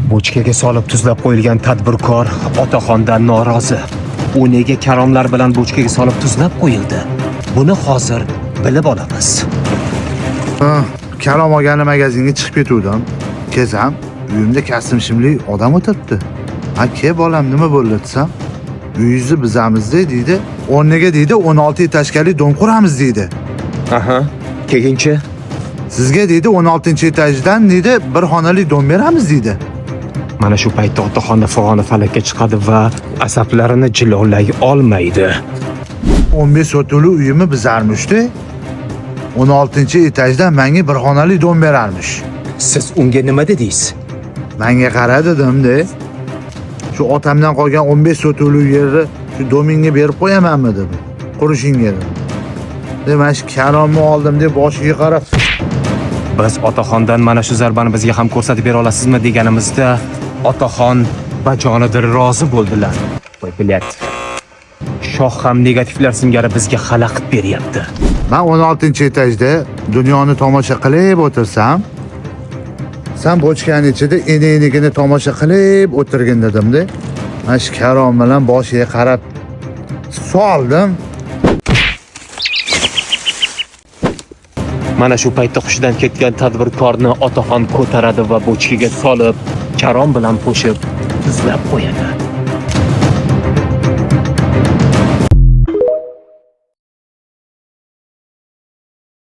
Bochkaga solib tuzlab qo'yilgan tadbirkor otaxondan norozi. U nega karomlar bilan bochkaga solib tuzlab qo'yildi? Buni hozir bilib olamiz. Karom olgani magazinga chiqib ketuvdim. Kezam, uyimda kastim shimli odam o'tiribdi. Ke bolam nima bo'ldi desam, uyingizni bizamiz deydi. O'rniga deydi 16 etajli dom quramiz deydi. Aha, keyinchi Sizga deydi 16-etajdan deydi bir xonali dom beramiz deydi. mana shu paytda otaxonni fig'oni falakka chiqadi va asaplarini jilolay olmaydi. 15 sotuli uyimni bizarmishdi. 16-etajdan menga bir xonali dom berarmish. Siz unga nima dedingiz? Menga qara dedim-da. Shu otamdan qolgan 15 sotuli yerni shu domingga berib qo'yamanmi dedim. Qurishingga dedim. Demak, shu karomni oldim deb boshiga qarab, Biz otaxondan mana shu zarbani bizga ham ko'rsatib bera olasizmi deganimizda otaxon bajonidir rozi bo'ldilar. Voy bilat. Shoh ham negativlar singari bizga xalaqit beryapti. men 16-etajda dunyoni tomosha qilib o'tirsam, sen bochkaning ichida enigini tomosha qilib o'tirgin dedim-da. Men shu karom bilan boshiga qarab soldim. Mana shu paytda hushidan ketgan tadbirkorni otaxon ko'taradi va bochkaga solib, karom bilan qo'shib tuzlab qo'yadi.